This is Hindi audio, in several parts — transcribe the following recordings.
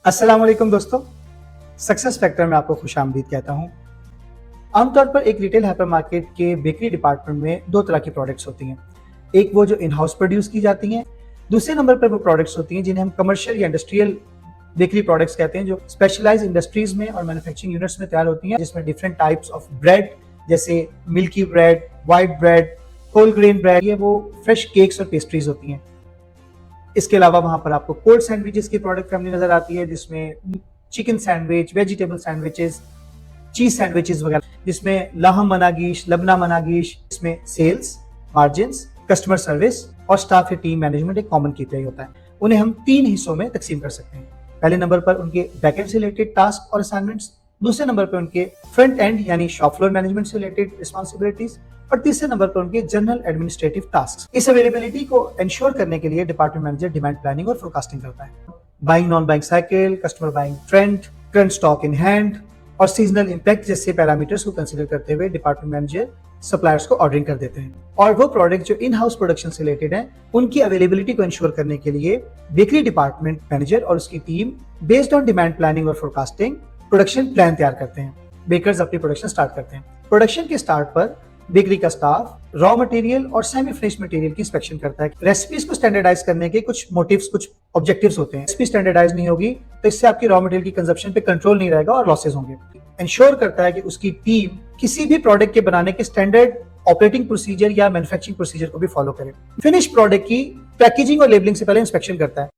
अस्सलाम वालेकुम दोस्तों, सक्सेस फैक्टर में आपको खुशामदीद कहता हूँ। आमतौर पर एक रिटेल हाइपरमार्केट के बेकरी डिपार्टमेंट में दो तरह की प्रोडक्ट्स होती हैं। एक वो जो इन हाउस प्रोड्यूस की जाती हैं, दूसरे नंबर पर वो प्रोडक्ट्स होती हैं जिन्हें हम कमर्शियल या इंडस्ट्रियल बेकरी प्रोडक्ट्स कहते हैं, जो स्पेशलाइज्ड इंडस्ट्रीज में और मैन्युफैक्चरिंग यूनिट्स में तैयार होती हैं, जिसमें डिफरेंट टाइप्स ऑफ ब्रेड जैसे milky bread, white bread, whole grain bread, ये वो फ्रेश केक्स और पेस्ट्रीज होती हैं। इसके अलावा वहां पर आपको कोल्ड सैंडविचेस की प्रोडक्ट फैमिली नजर आती है, जिसमें चिकन सैंडविच, वेजिटेबल सैंडविचेस, चीज सैंडविचेस वगैरह, जिसमें लाहम मनागीश, लबना मनागीश। इसमें सेल्स, मार्जिन्स, कस्टमर सर्विस और स्टाफ या टीम मैनेजमेंट एक कॉमन KPI होता है। उन्हें हम 3 हिस्सों में तकसीम कर सकते हैं। पहले नंबर पर उनके बैकएंड से रिलेटेड टास्क और असाइनमेंट्स, दूसरे नंबर पर उनके फ्रंट एंड यानी शॉप फ्लोर मैनेजमेंट से रिलेटेड रिस्पांसिबिलिटीज, और तीसरे नंबर पर उनके जनरल एडमिनिस्ट्रेटिव टास्क। इस अवेलेबिलिटी को इंश्योर करने के लिए डिपार्टमेंट मैनेजर डिमांड प्लानिंग और फोरकास्टिंग करता है। Buying non buying cycle, customer buying trend, current stock in hand और सीजनल इंपैक्ट जैसे पैरामीटर्स को कंसीडर करते हुए डिपार्टमेंट मैनेजर सप्लायर्स को ऑर्डरिंग कर देते हैं। और वो प्रोडक्ट जो इन हाउस प्रोडक्शन से रिलेटेड है, उनकी अवेलेबिलिटी को इंश्योर करने के लिए बेकरी डिपार्टमेंट मैनेजर और उसकी team based on demand planning और फोरकास्टिंग प्रोडक्शन प्लान तैयार करते हैं। बेकर्स अपनी प्रोडक्शन स्टार्ट करते हैं। प्रोडक्शन के स्टार्ट पर बेकरी का स्टाफ रॉ मटेरियल और सेमी फिनिश मटेरियल की इंस्पेक्शन करता है। रेसिपीज को स्टैंडर्डाइज करने के कुछ मोटिव्स, कुछ ऑब्जेक्टिव्स होते हैं। रेसिपी स्टैंडर्डाइज नहीं होगी तो इससे आपकी रॉ मटेरियल की कंजप्शन पे कंट्रोल नहीं रहेगा और लॉसेस होंगे। इंश्योर करता है कि उसकी टीम किसी भी प्रोडक्ट के बनाने के स्टैंडर्ड ऑपरेटिंग प्रोसीजर या मैन्युफैक्चरिंग प्रोसीजर को भी फॉलो करे। फिनिश प्रोडक्ट की पैकेजिंग और लेबलिंग से पहले इंस्पेक्शन करता है।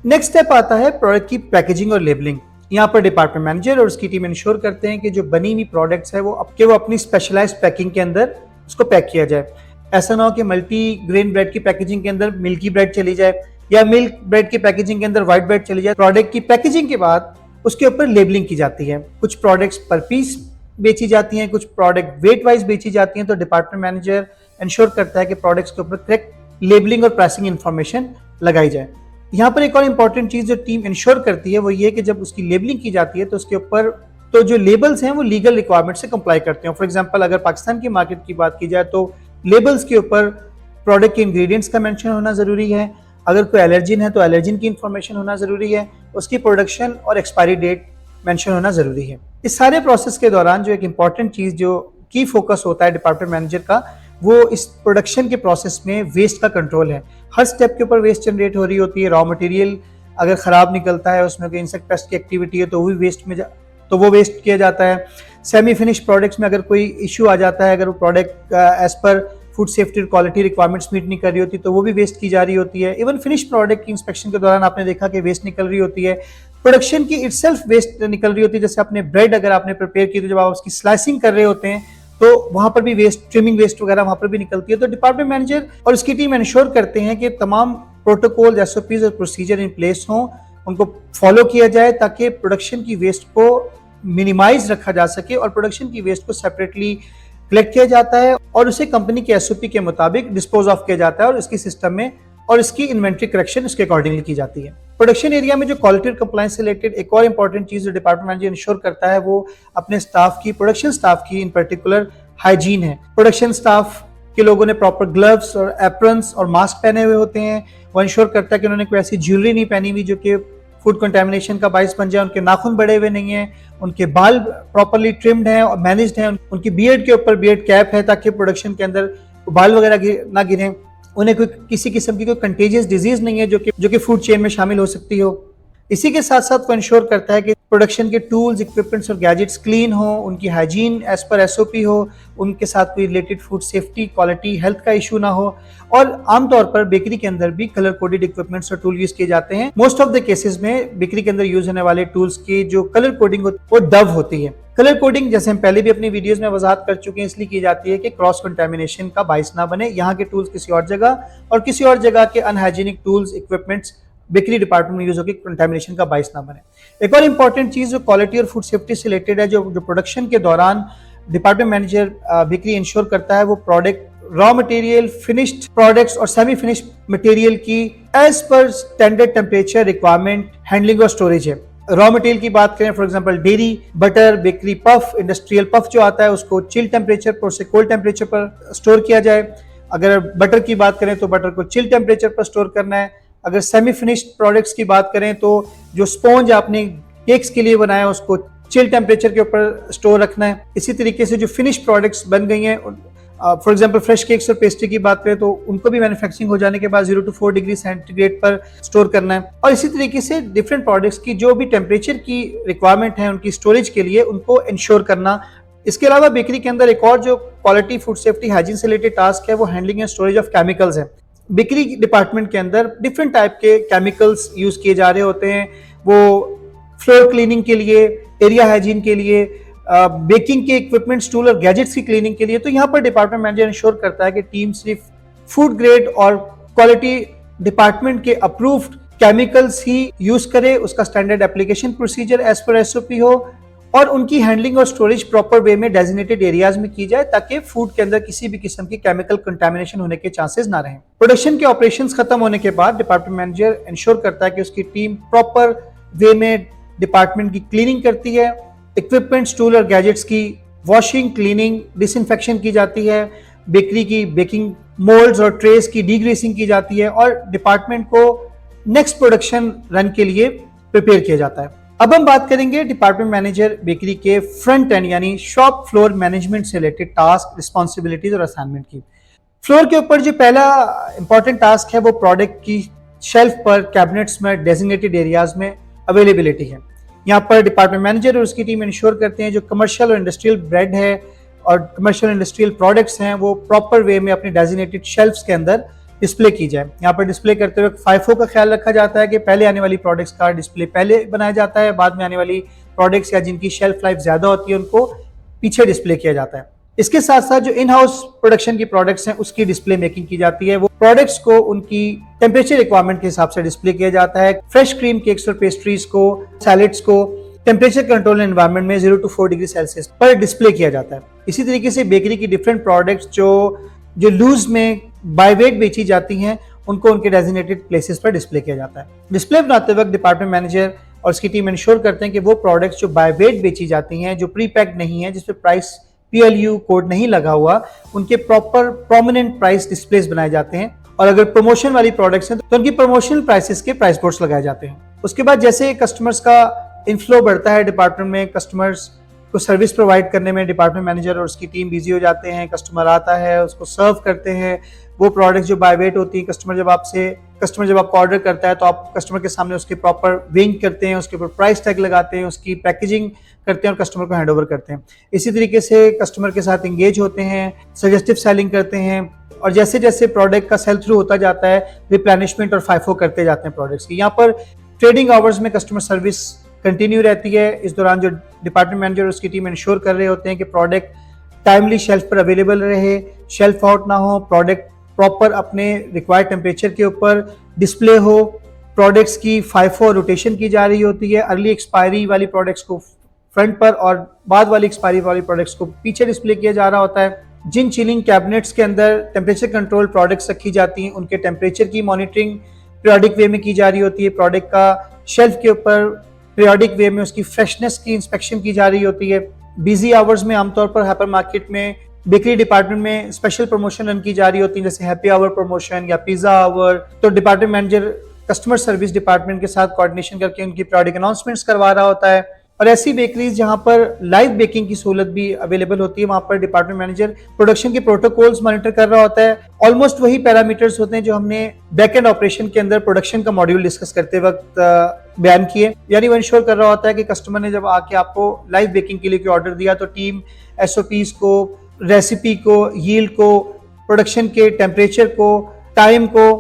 नेक्स्ट स्टेप आता है प्रोडक्ट की पैकेजिंग और लेबलिंग। यहाँ पर डिपार्टमेंट मैनेजर और उसकी टीम इंश्योर करते हैं कि जो बनी हुई प्रोडक्ट्स है वो अपनी स्पेशलाइज्ड पैकिंग के अंदर उसको पैक किया जाए। ऐसा ना हो कि मल्टी ग्रेन ब्रेड की पैकेजिंग के अंदर मिल्की ब्रेड चली जाए या मिल्क ब्रेड की पैकेजिंग के अंदर व्हाइट ब्रेड चली जाए। प्रोडक्ट की पैकेजिंग के बाद उसके ऊपर लेबलिंग की जाती है। कुछ प्रोडक्ट्स पर पीस बेची जाती हैं, कुछ प्रोडक्ट वेट वाइज बेची जाती हैं। तो डिपार्टमेंट मैनेजर इंश्योर करता है कि प्रोडक्ट्स के ऊपर करेक्ट लेबलिंग और प्राइसिंग इंफॉर्मेशन लगाई जाए। यहाँ पर एक और इंपॉर्टेंट चीज जो टीम इंश्योर करती है वो ये कि जब उसकी लेबलिंग की जाती है तो उसके ऊपर तो जो लेबल्स हैं वो लीगल रिक्वायरमेंट से कंप्लाई करते हैं। फॉर एग्जांपल अगर पाकिस्तान की मार्केट की बात की जाए तो लेबल्स के ऊपर प्रोडक्ट के इंग्रेडिएंट्स का मेंशन होना जरूरी है। अगर कोई एलर्जिन है तो एलर्जिन की इंफॉर्मेशन होना जरूरी है। उसकी प्रोडक्शन और एक्सपायरी डेट मेंशन होना जरूरी है। इस सारे प्रोसेस के दौरान जो एक इंपॉर्टेंट चीज जो की फोकस होता है डिपार्टमेंट मैनेजर का, वो इस प्रोडक्शन के प्रोसेस में वेस्ट का कंट्रोल है। हर स्टेप के ऊपर वेस्ट जनरेट हो रही होती है। रॉ मटेरियल अगर खराब निकलता है, उसमें कोई इंसेक्ट पेस्ट की एक्टिविटी है तो वो वेस्ट किया जाता है। सेमी फिनिश प्रोडक्ट्स में अगर कोई इश्यू आ जाता है, अगर वो प्रोडक्ट एज पर फूड सेफ्टी और क्वालिटी रिक्वायरमेंट्स मीट नहीं कर रही होती तो वो भी वेस्ट की जा रही होती है। इवन फिनिश प्रोडक्ट की इंस्पेक्शन के दौरान आपने देखा कि वेस्ट निकल रही होती है। प्रोडक्शन की इटसेल्फ वेस्ट निकल रही होती है। जैसे अपने ब्रेड अगर आपने प्रिपेयर की तो जब आप उसकी स्लाइसिंग कर रहे होते हैं तो वहां पर भी वेस्ट, ट्रिमिंग वेस्ट वगैरह वहां पर भी निकलती है। तो डिपार्टमेंट मैनेजर और उसकी टीम इंश्योर करते हैं कि तमाम प्रोटोकॉल, SOPs और प्रोसीजर इन प्लेस हों, उनको फॉलो किया जाए ताकि प्रोडक्शन की वेस्ट को मिनिमाइज रखा जा सके और प्रोडक्शन की वेस्ट को सेपरेटली कलेक्ट किया जाता है और उसे कंपनी के SOP के मुताबिक डिस्पोज ऑफ किया जाता है और इसकी सिस्टम में और इसकी इन्वेंट्री करेक्शन उसके अकॉर्डिंगली की जाती है। प्रोडक्शन एरिया में जो क्वालिटी और कंप्लायंस से रिलेटेड एक और इंपॉर्टेंट चीज जो डिपार्टमेंट मैनेजर इंश्योर करता है वो अपने स्टाफ की, प्रोडक्शन स्टाफ की इन पर्टिकुलर हाइजीन है। प्रोडक्शन स्टाफ के लोगों ने प्रॉपर ग्लव्स और एप्रन्स और मास्क पहने हुए होते हैं। वो इंश्योर करता है कि उन्होंने कोई ऐसी ज्वेलरी नहीं पहनी हुई जो कि फूड कंटेमिनेशन का बाइस बन जाए। उनके नाखून बड़े हुए नहीं है, उनके बाल प्रॉपरली ट्रिम्ड हैं और मैनेज्ड हैं। उनकी बियर्ड के ऊपर बियर्ड कैप है ताकि प्रोडक्शन के अंदर बाल वगैरह ना गिरें। उन्हें कोई किसी किस्म की कोई कंटेजियस डिजीज नहीं है जो कि फूड चेन में शामिल हो सकती हो। इसी के साथ साथ वो इंश्योर करता है कि प्रोडक्शन के टूल्स, इक्विपमेंट्स और गैजेट्स क्लीन हो, उनकी हाइजीन एज पर SOP हो, उनके साथ कोई related food safety, quality, health का इशू ना हो। और आमतौर पर बेकरी के अंदर भी कलर कोडेड इक्विपमेंट्स और टूल यूज किए जाते हैं। मोस्ट ऑफ द केसेस में बेकरी के अंदर यूज होने वाले टूल्स की जो कलर कोडिंग वो डव होती है। कलर कोडिंग जैसे हम पहले भी अपनी वीडियोस में वजाहत कर चुके हैं, इसलिए की जाती है कि क्रॉस कंटेमिनेशन का बाइस ना बने। यहाँ के टूल्स किसी और जगह और किसी और जगह के unhygienic tools, equipments bakery department में यूज होकर कंटेमिनेशन का बाइस ना बने। एक और इंपॉर्टेंट चीज जो क्वालिटी और फूड सेफ्टी से रिलेटेड है, जो प्रोडक्शन के दौरान डिपार्टमेंट मैनेजर बेकरी इंश्योर करता है, वो product, raw material, finished products और सेमी फिनिश्ड मटेरियल की एज पर स्टैंडर्ड टेम्परेचर रिक्वायरमेंट हैंडलिंग और स्टोरेज है। रॉ मटेरियल की बात करें, for example dairy, butter, bakery puff, industrial puff जो आता है उसको चिल टेम्परेचर पर से कोल्ड टेम्परेचर पर स्टोर किया जाए। अगर बटर की बात करें तो बटर को चिल टेम्परेचर पर स्टोर करना है। अगर सेमी फिनिश्ड प्रोडक्ट्स की बात करें तो जो स्पॉन्ज आपने केक्स के लिए बनाया उसको चिल टेम्परेचर के ऊपर स्टोर रखना है। इसी तरीके से जो फिनिश प्रोडक्ट्स बन गई हैं, फॉर एग्जांपल फ्रेश केक्स और पेस्ट्री की बात करें तो उनको भी मैन्युफैक्चरिंग हो जाने के बाद 0 to 4 डिग्री सेंटीग्रेड पर स्टोर करना है। और इसी तरीके से डिफरेंट प्रोडक्ट्स की जो भी टेम्परेचर की रिक्वायरमेंट है उनकी स्टोरेज के लिए उनको इंश्योर करना। इसके अलावा बेकरी के अंदर एक और जो क्वालिटी फूड सेफ्टी हाइजीन से रिलेटेड टास्क है वो handling and storage of chemicals है। बेकरी डिपार्टमेंट के अंदर डिफरेंट टाइप के केमिकल्स यूज किए जा रहे होते हैं, वो फ्लोर क्लीनिंग के लिए, एरिया हाइजीन के लिए, बेकिंग के इक्विपमेंट्स, टूल और गैजेट्स की क्लीनिंग के लिए। तो यहाँ पर डिपार्टमेंट मैनेजर इंश्योर करता है कि टीम सिर्फ फूड ग्रेड और क्वालिटी डिपार्टमेंट के अप्रूव्ड केमिकल्स ही यूज करे, उसका स्टैंडर्ड एप्लीकेशन प्रोसीजर एज पर एसओपी हो और उनकी हैंडलिंग और स्टोरेज प्रॉपर वे में डेजिग्नेटेड एरियाज में की जाए ताकि फूड के अंदर किसी भी किस्म की केमिकल कंटामिनेशन होने के चांसेस ना रहें। प्रोडक्शन के ऑपरेशंस खत्म होने के बाद डिपार्टमेंट मैनेजर इंश्योर करता है कि उसकी टीम प्रॉपर वे में डिपार्टमेंट की क्लीनिंग करती है, इक्विपमेंट्स, टूल और गैजेट्स की वॉशिंग, क्लीनिंग, डिसइंफेक्शन की जाती है, बेकरी की बेकिंग मोल्ड्स और ट्रेस की डीग्रेसिंग की जाती है और डिपार्टमेंट को नेक्स्ट प्रोडक्शन रन के लिए प्रिपेयर किया जाता है। अब हम बात करेंगे डिपार्टमेंट मैनेजर बेकरी के फ्रंट एंड यानी शॉप फ्लोर मैनेजमेंट से रिलेटेड टास्क, रिस्पॉन्सिबिलिटीज और असाइनमेंट की। फ्लोर के ऊपर जो पहला इंपॉर्टेंट टास्क है वो प्रोडक्ट की शेल्फ पर, कैबिनेट्स में, डेजिग्नेटेड एरियाज में अवेलेबिलिटी है। यहाँ पर डिपार्टमेंट मैनेजर और उसकी टीम इंश्योर करते हैं जो कमर्शियल और इंडस्ट्रियल ब्रेड है और कमर्शियल इंडस्ट्रियल प्रोडक्ट्स हैं वो प्रॉपर वे में अपनी डेजिग्नेटेड शेल्फ्स के अंदर डिस्प्ले की जाए। यहाँ पर डिस्प्ले करते हुए फाइफो का ख्याल रखा जाता है कि पहले आने वाली प्रोडक्ट्स का डिस्प्ले पहले बनाया जाता है, बाद में आने वाली प्रोडक्ट्स या जिनकी शेल्फ लाइफ ज्यादा होती है उनको पीछे डिस्प्ले किया जाता है। इसके साथ साथ जो इन हाउस प्रोडक्शन की प्रोडक्ट्स हैं उसकी डिस्प्ले मेकिंग की जाती है, वो प्रोडक्ट्स को उनकी टेम्परेचर रिक्वायरमेंट के हिसाब से डिस्प्ले किया जाता है। फ्रेश क्रीम केक्स और पेस्ट्रीज को, सैलेड्स को टेम्परेचर कंट्रोल एनवायरनमेंट में 0 to 4 डिग्री सेल्सियस पर डिस्प्ले किया जाता है। इसी तरीके से बेकरी की डिफरेंट प्रोडक्ट्स जो लूज में बाय वेट बेची जाती हैं उनको उनके डेजिग्नेटेड प्लेसेस पर डिस्प्ले किया जाता है। डिस्प्ले बनाते वक्त डिपार्टमेंट मैनेजर और उसकी टीम इंश्योर करते हैं कि वो प्रोडक्ट्स जो बाय वेट बेची जाती हैं, जो प्री पैक्ड नहीं है, जिसपे प्राइस PLU कोड नहीं लगा हुआ, उनके प्रॉपर प्रोमिनेंट प्राइस डिस्प्लेस बनाए जाते हैं और अगर प्रमोशन वाली प्रोडक्ट्स हैं तो उनकी प्रमोशनल प्राइसेस के प्राइस बोर्ड्स लगाए जाते हैं। उसके बाद जैसे कस्टमर्स का इनफ्लो बढ़ता है डिपार्टमेंट में, कस्टमर्स को सर्विस प्रोवाइड करने में डिपार्टमेंट मैनेजर और उसकी टीम बिजी हो जाते हैं। कस्टमर आता है, उसको सर्व करते हैं वो प्रोडक्ट्स जो बाय वेट होती है। कस्टमर जब आपको ऑर्डर करता है तो आप कस्टमर के सामने उसके प्रॉपर वेइंग करते हैं, उसके ऊपर प्राइस टैग लगाते हैं, उसकी पैकेजिंग करते हैं और कस्टमर को हैंड ओवर करते हैं। इसी तरीके से कस्टमर के साथ इंगेज होते हैं, सजेस्टिव सेलिंग करते हैं और जैसे जैसे प्रोडक्ट का सेल थ्रू होता जाता है रिप्लेनिशमेंट और फाइफो करते जाते हैं प्रोडक्ट्स की। यहाँ पर ट्रेडिंग आवर्स में कस्टमर सर्विस कंटिन्यू रहती है। इस दौरान जो डिपार्टमेंट मैनेजर और उसकी टीम इंश्योर कर रहे होते हैं कि प्रोडक्ट टाइमली शेल्फ पर अवेलेबल रहे, शेल्फ आउट ना हो, प्रोडक्ट प्रॉपर अपने रिक्वायर्ड टेम्परेचर के ऊपर डिस्प्ले हो, प्रोडक्ट्स की फाइफो रोटेशन की जा रही होती है। अर्ली एक्सपायरी वाली प्रोडक्ट्स को फ्रंट पर और बाद वाली एक्सपायरी वाली प्रोडक्ट्स को पीछे डिस्प्ले किया जा रहा होता है। जिन चिलिंग कैबिनेट्स के अंदर टेम्परेचर कंट्रोल प्रोडक्ट्स रखी जाती हैं उनके टेम्परेचर की मॉनिटरिंग पीरियोडिक वे में की जा रही होती है। प्रोडक्ट का शेल्फ के ऊपर पीरियोडिक वे में उसकी फ्रेशनेस की इंस्पेक्शन की जा रही होती है। बिजी आवर्स में आमतौर पर हाइपर मार्केट में बेकरी डिपार्टमेंट में स्पेशल प्रमोशन रन की जा रही होती है, जैसे हैप्पी आवर प्रमोशन या पिज्जा आवर। तो department manager customer service department के साथ कोऑर्डिनेशन करके उनकी पीरियोडिक अनाउंसमेंट्स करवा रहा होता है। और ऐसी बेकरीज जहां पर लाइव बेकिंग की सहूलत भी अवेलेबल होती है वहां पर डिपार्टमेंट मैनेजर प्रोडक्शन के प्रोटोकॉल्स मॉनिटर कर रहा होता है। ऑलमोस्ट वही पैरामीटर्स होते हैं जो हमने बैक एंड ऑपरेशन के अंदर प्रोडक्शन का मॉड्यूल डिस्कस करते वक्त बयान किए। यानी वो इंश्योर कर रहा होता है कि कस्टमर ने जब आके आपको लाइव बेकिंग के लिए कोई ऑर्डर दिया तो टीम SOPs को, रेसिपी को, यील्ड को, प्रोडक्शन के टेम्परेचर को, टाइम को,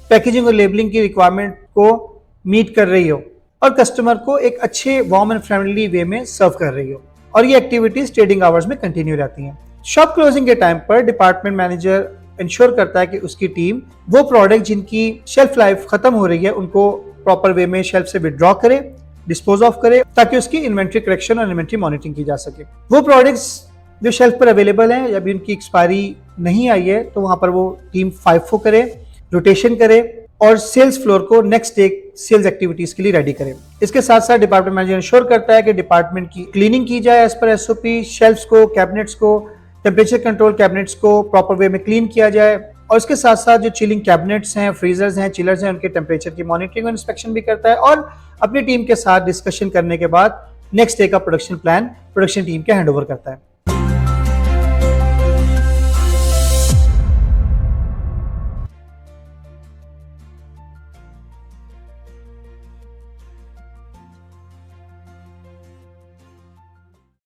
पैकेजिंग और लेबलिंग की रिक्वायरमेंट को मीट कर रही हो और कस्टमर को एक अच्छे वार्म एंड फ्रेंडली वे में सर्व कर रही हो। और ये एक्टिविटीज ट्रेडिंग आवर्स में कंटिन्यू रहती हैं। शॉप क्लोजिंग के टाइम पर डिपार्टमेंट मैनेजर इंश्योर करता है कि उसकी टीम वो प्रोडक्ट जिनकी शेल्फ लाइफ खत्म हो रही है उनको प्रॉपर वे में शेल्फ से विड्रॉ करे, डिस्पोज ऑफ करे, ताकि उसकी इन्वेंट्री करेक्शन और इन्वेंट्री मॉनिटरिंग की जा सके। वो प्रोडक्ट्स जो शेल्फ पर अवेलेबल हैं, अभी उनकी एक्सपायरी नहीं आई है, तो वहां पर वो टीम FIFO करे, रोटेशन करे और सेल्स फ्लोर को नेक्स्ट डे सेल्स एक्टिविटीज के लिए रेडी करें। इसके साथ साथ डिपार्टमेंट मैनेजर इंश्योर करता है कि डिपार्टमेंट की क्लीनिंग की जाए एज पर SOP, शेल्फ्स को, कैबिनेट्स को, टेम्परेचर कंट्रोल कैबिनेट्स को प्रॉपर वे में क्लीन किया जाए और इसके साथ साथ जो चिलिंग कैबिनेट्स हैं, फ्रीजर्स हैं, चिलर्स हैं, उनके टेम्परेचर की मॉनिटरिंग और इंस्पेक्शन भी करता है और अपनी टीम के साथ डिस्कशन करने के बाद नेक्स्ट डे का प्रोडक्शन प्लान प्रोडक्शन टीम के हैंड ओवर करता है।